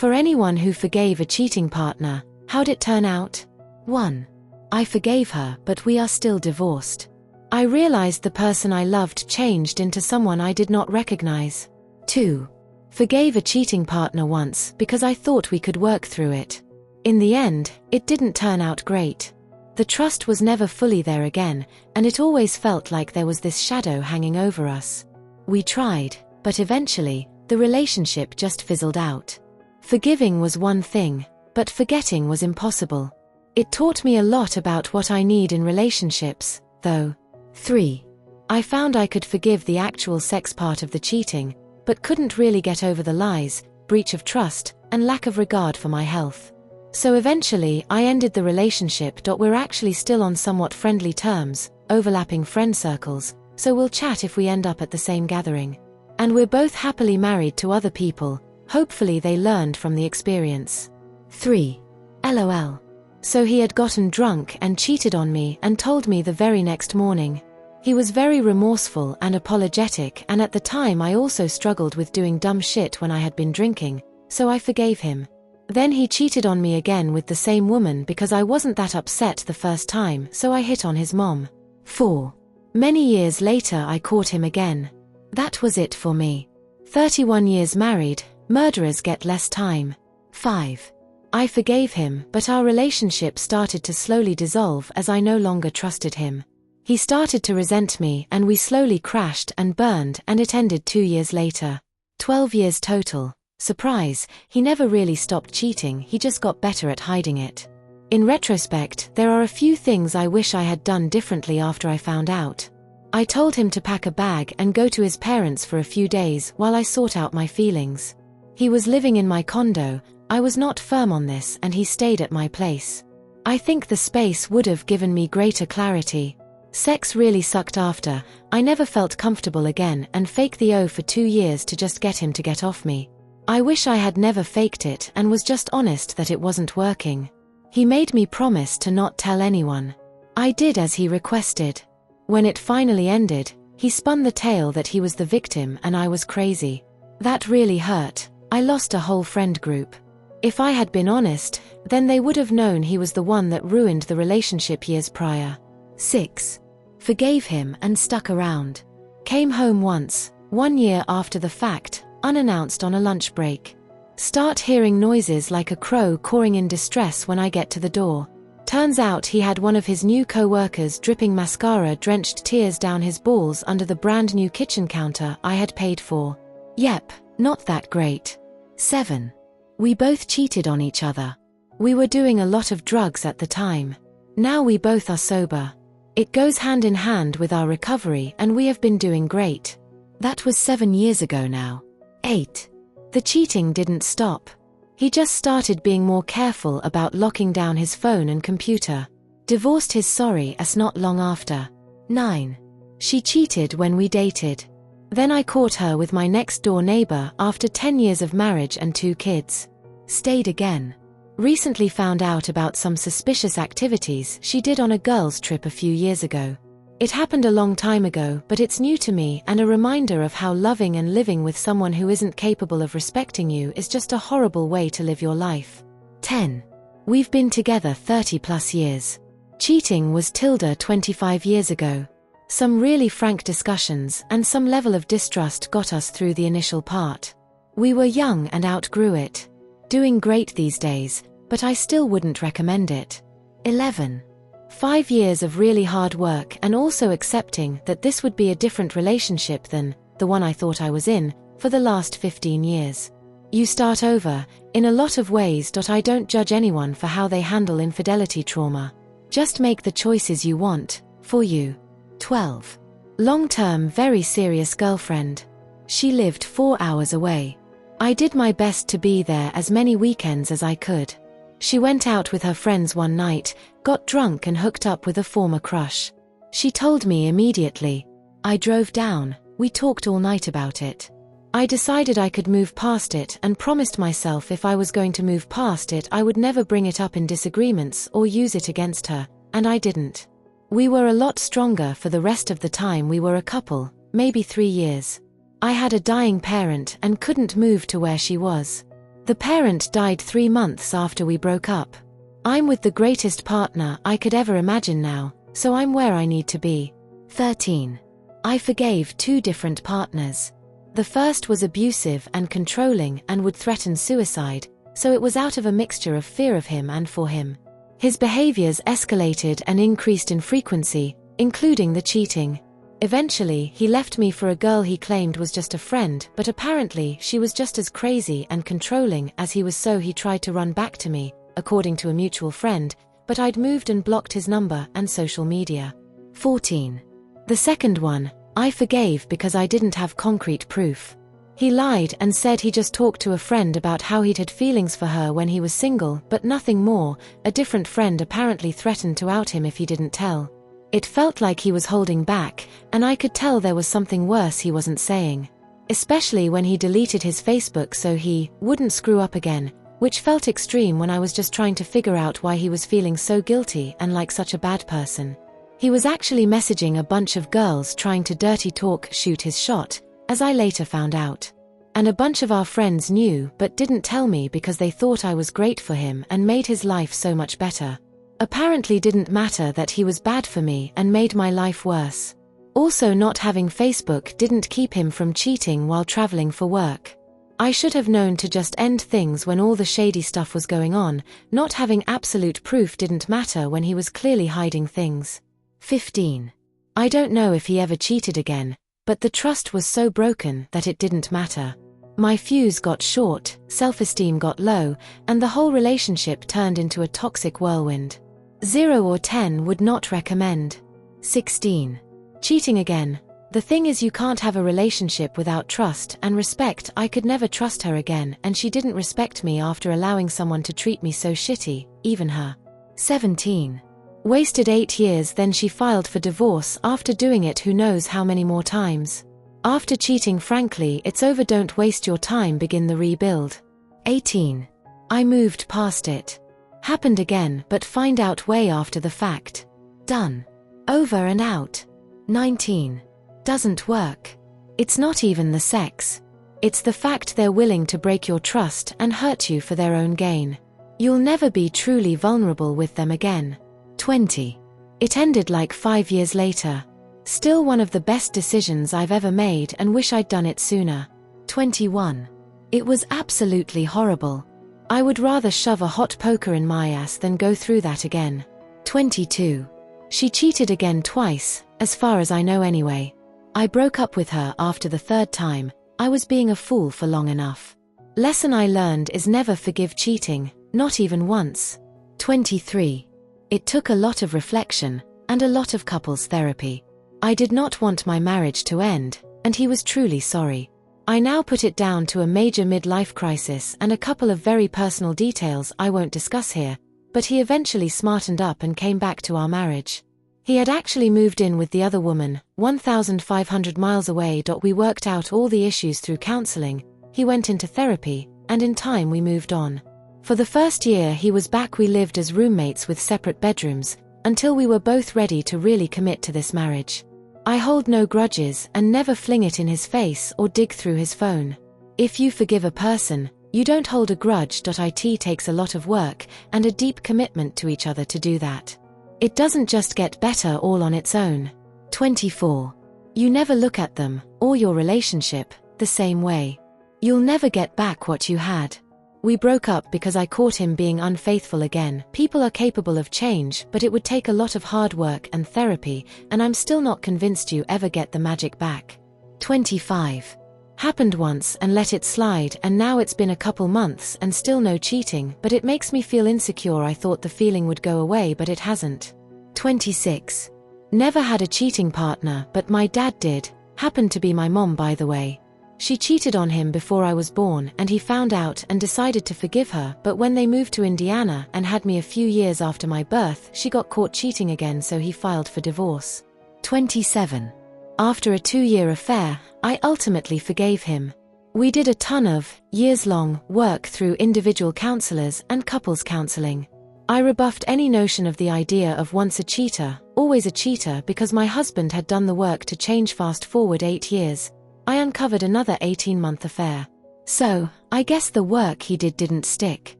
For anyone who forgave a cheating partner, how'd it turn out? 1. I forgave her, but we are still divorced. I realized the person I loved changed into someone I did not recognize. 2. Forgave a cheating partner once because I thought we could work through it. In the end, it didn't turn out great. The trust was never fully there again, and it always felt like there was this shadow hanging over us. We tried, but eventually, the relationship just fizzled out. Forgiving was one thing, but forgetting was impossible. It taught me a lot about what I need in relationships, though. 3. I found I could forgive the actual sex part of the cheating, but couldn't really get over the lies, breach of trust, and lack of regard for my health. So eventually, I ended the relationship. We're actually still on somewhat friendly terms, overlapping friend circles, so we'll chat if we end up at the same gathering. And we're both happily married to other people, hopefully they learned from the experience. 3. LOL. So he had gotten drunk and cheated on me and told me the very next morning. He was very remorseful and apologetic, and at the time I also struggled with doing dumb shit when I had been drinking, so I forgave him. Then he cheated on me again with the same woman because I wasn't that upset the first time, so I hit on his mom. 4. Many years later I caught him again. That was it for me. 31 years married, murderers get less time. 5. I forgave him, but our relationship started to slowly dissolve as I no longer trusted him. He started to resent me and we slowly crashed and burned, and it ended 2 years later. 12 years total. Surprise, he never really stopped cheating, he just got better at hiding it. In retrospect, there are a few things I wish I had done differently after I found out. I told him to pack a bag and go to his parents for a few days while I sort out my feelings. He was living in my condo, I was not firm on this, and he stayed at my place. I think the space would have given me greater clarity. Sex really sucked after, I never felt comfortable again, and faked the O for 2 years to just get him to get off me. I wish I had never faked it and was just honest that it wasn't working. He made me promise to not tell anyone. I did as he requested. When it finally ended, he spun the tale that he was the victim and I was crazy. That really hurt. I lost a whole friend group. If I had been honest, then they would have known he was the one that ruined the relationship years prior. 6. Forgave him and stuck around. Came home once, 1 year after the fact, unannounced on a lunch break. Start hearing noises like a crow cawing in distress when I get to the door. Turns out he had one of his new co-workers dripping mascara-drenched tears down his balls under the brand new kitchen counter I had paid for. Yep, not that great. 7. We both cheated on each other. We were doing a lot of drugs at the time. Now we both are sober. It goes hand in hand with our recovery and we have been doing great. That was 7 years ago now. 8. The cheating didn't stop. He just started being more careful about locking down his phone and computer. Divorced his sorry ass not long after. 9. She cheated when we dated. Then I caught her with my next door neighbor after 10 years of marriage and 2 kids. Stayed again. Recently found out about some suspicious activities she did on a girls' trip a few years ago. It happened a long time ago, but it's new to me and a reminder of how loving and living with someone who isn't capable of respecting you is just a horrible way to live your life. 10. We've been together 30 plus years. Cheating was 25 years ago. Some really frank discussions and some level of distrust got us through the initial part. We were young and outgrew it. Doing great these days, but I still wouldn't recommend it. 11. 5 years of really hard work and also accepting that this would be a different relationship than the one I thought I was in for the last 15 years. You start over, in a lot of ways. I don't judge anyone for how they handle infidelity trauma. Just make the choices you want, for you. 12. Long-term very serious girlfriend. She lived 4 hours away. I did my best to be there as many weekends as I could. She went out with her friends one night, got drunk and hooked up with a former crush. She told me immediately. I drove down, we talked all night about it. I decided I could move past it and promised myself if I was going to move past it I would never bring it up in disagreements or use it against her, and I didn't. We were a lot stronger for the rest of the time we were a couple, maybe 3 years. I had a dying parent and couldn't move to where she was. The parent died 3 months after we broke up. I'm with the greatest partner I could ever imagine now, so I'm where I need to be. 13. I forgave 2 different partners. The first was abusive and controlling and would threaten suicide, so it was out of a mixture of fear of him and for him. His behaviors escalated and increased in frequency, including the cheating. Eventually, he left me for a girl he claimed was just a friend, but apparently she was just as crazy and controlling as he was, so he tried to run back to me, according to a mutual friend, but I'd moved and blocked his number and social media. 14. The second one, I forgave because I didn't have concrete proof. He lied and said he just talked to a friend about how he'd had feelings for her when he was single, but nothing more. A different friend apparently threatened to out him if he didn't tell. It felt like he was holding back, and I could tell there was something worse he wasn't saying. Especially when he deleted his Facebook so he wouldn't screw up again, which felt extreme when I was just trying to figure out why he was feeling so guilty and like such a bad person. He was actually messaging a bunch of girls trying to dirty talk shoot his shot, as I later found out. And a bunch of our friends knew but didn't tell me because they thought I was great for him and made his life so much better. Apparently didn't matter that he was bad for me and made my life worse. Also, not having Facebook didn't keep him from cheating while traveling for work. I should have known to just end things when all the shady stuff was going on. Not having absolute proof didn't matter when he was clearly hiding things. 15. I don't know if he ever cheated again, but the trust was so broken that it didn't matter. My fuse got short, self-esteem got low, and the whole relationship turned into a toxic whirlwind. 0 or 10 would not recommend. 16. Cheating again. The thing is, you can't have a relationship without trust and respect. I could never trust her again, and she didn't respect me after allowing someone to treat me so shitty, even her. 17. Wasted 8 years, then she filed for divorce after doing it who knows how many more times. After cheating, frankly, it's over. Don't waste your time, begin the rebuild. 18. I moved past it. Happened again, but find out way after the fact. Done. Over and out. 19. Doesn't work. It's not even the sex. It's the fact they're willing to break your trust and hurt you for their own gain. You'll never be truly vulnerable with them again. 20. It ended like 5 years later. Still one of the best decisions I've ever made and wish I'd done it sooner. 21. It was absolutely horrible. I would rather shove a hot poker in my ass than go through that again. 22. She cheated again twice, as far as I know anyway. I broke up with her after the 3rd time. I was being a fool for long enough. Lesson I learned is never forgive cheating, not even once. 23. It took a lot of reflection, and a lot of couples therapy. I did not want my marriage to end, and he was truly sorry. I now put it down to a major midlife crisis and a couple of very personal details I won't discuss here, but he eventually smartened up and came back to our marriage. He had actually moved in with the other woman, 1,500 miles away. We worked out all the issues through counseling, he went into therapy, and in time we moved on. For the first year he was back, we lived as roommates with separate bedrooms, until we were both ready to really commit to this marriage. I hold no grudges and never fling it in his face or dig through his phone. If you forgive a person, you don't hold a grudge. It takes a lot of work and a deep commitment to each other to do that. It doesn't just get better all on its own. 24. You never look at them, or your relationship, the same way. You'll never get back what you had. We broke up because I caught him being unfaithful again. People are capable of change, but it would take a lot of hard work and therapy, and I'm still not convinced you ever get the magic back. 25. Happened once and let it slide, and now it's been a couple months and still no cheating, but it makes me feel insecure. I thought the feeling would go away, but it hasn't. 26. Never had a cheating partner, but my dad did. Happened to be my mom, by the way. She cheated on him before I was born, and he found out and decided to forgive her, but when they moved to Indiana and had me a few years after my birth, she got caught cheating again, so he filed for divorce. 27. After a 2-year affair, I ultimately forgave him. We did a ton of, years-long, work through individual counselors and couples counseling. I rebuffed any notion of the idea of once a cheater, always a cheater, because my husband had done the work to change. Fast forward 8 years. I uncovered another 18-month affair. So, I guess the work he did didn't stick.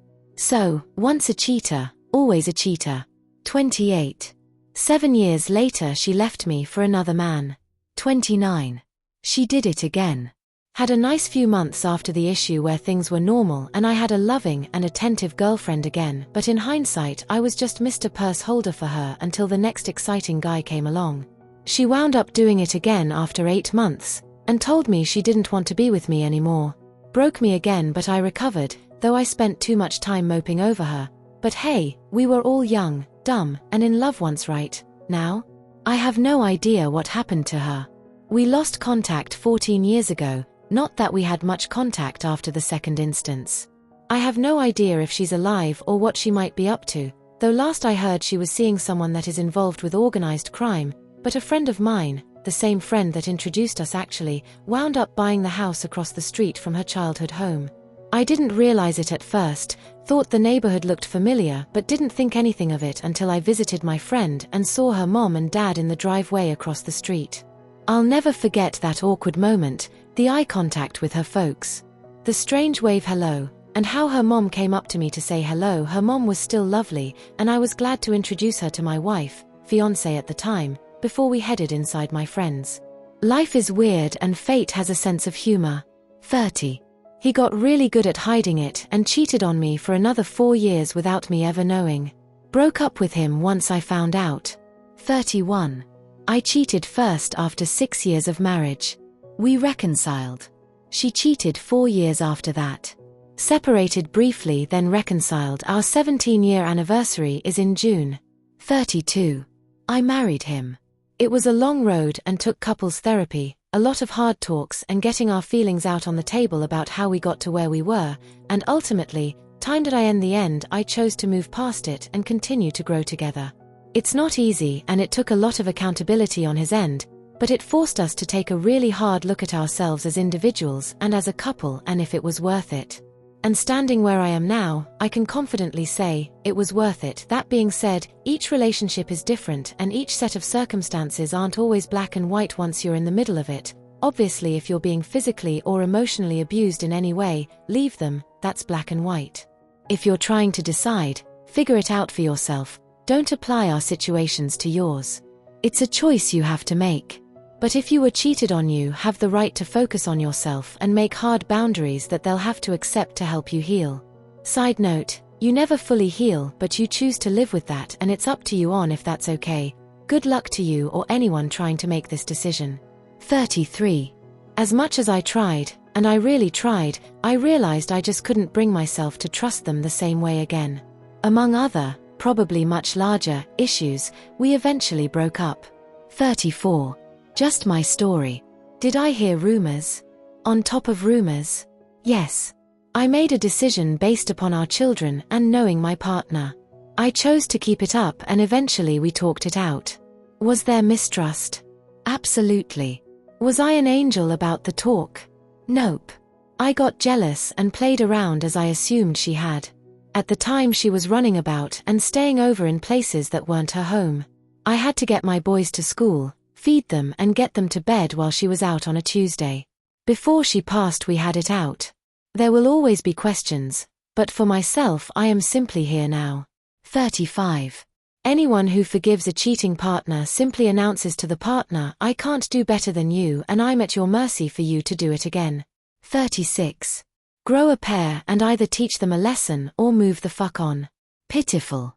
So, once a cheater, always a cheater. 28. 7 years later she left me for another man. 29. She did it again. Had a nice few months after the issue where things were normal and I had a loving and attentive girlfriend again, but in hindsight I was just Mr. Purse Holder for her until the next exciting guy came along. She wound up doing it again after 8 months, and told me she didn't want to be with me anymore. Broke me again, but I recovered, though I spent too much time moping over her. But hey, we were all young, dumb, and in love once, right? Now? I have no idea what happened to her. We lost contact 14 years ago, not that we had much contact after the second instance. I have no idea if she's alive or what she might be up to, though last I heard she was seeing someone that is involved with organized crime, but a friend of mine, the same friend that introduced us actually, wound up buying the house across the street from her childhood home. I didn't realize it at first, thought the neighborhood looked familiar but didn't think anything of it until I visited my friend and saw her mom and dad in the driveway across the street. I'll never forget that awkward moment, the eye contact with her folks. The strange wave hello, and how her mom came up to me to say hello. Her mom was still lovely, and I was glad to introduce her to my wife, fiancé at the time, before we headed inside my friends. Life is weird and fate has a sense of humor. 30. He got really good at hiding it and cheated on me for another 4 years without me ever knowing. Broke up with him once I found out. 31. I cheated first after 6 years of marriage. We reconciled. She cheated 4 years after that. Separated briefly, then reconciled. Our 17-year anniversary is in June. 32. I married him. It was a long road and took couples therapy, a lot of hard talks and getting our feelings out on the table about how we got to where we were, and ultimately, timed at the end I chose to move past it and continue to grow together. It's not easy and it took a lot of accountability on his end, but it forced us to take a really hard look at ourselves as individuals and as a couple and if it was worth it. And standing where I am now, I can confidently say, it was worth it. That being said, each relationship is different and each set of circumstances aren't always black and white once you're in the middle of it. Obviously, if you're being physically or emotionally abused in any way, leave them, that's black and white. If you're trying to decide, figure it out for yourself. Don't apply our situations to yours. It's a choice you have to make. But if you were cheated on, you have the right to focus on yourself and make hard boundaries that they'll have to accept to help you heal. Side note, you never fully heal, but you choose to live with that and it's up to you on if that's okay. Good luck to you or anyone trying to make this decision. 33. As much as I tried, and I really tried, I realized I just couldn't bring myself to trust them the same way again. Among other, probably much larger, issues, we eventually broke up. 34. Just my story. Did I hear rumors? On top of rumors? Yes. I made a decision based upon our children and knowing my partner. I chose to keep it up and eventually we talked it out. Was there mistrust? Absolutely. Was I an angel about the talk? Nope. I got jealous and played around as I assumed she had. At the time she was running about and staying over in places that weren't her home. I had to get my boys to school, feed them and get them to bed while she was out on a Tuesday. Before she passed we had it out. There will always be questions, but for myself I am simply here now. 35. Anyone who forgives a cheating partner simply announces to the partner, I can't do better than you and I'm at your mercy for you to do it again. 36. Grow a pair and either teach them a lesson or move the fuck on. Pitiful.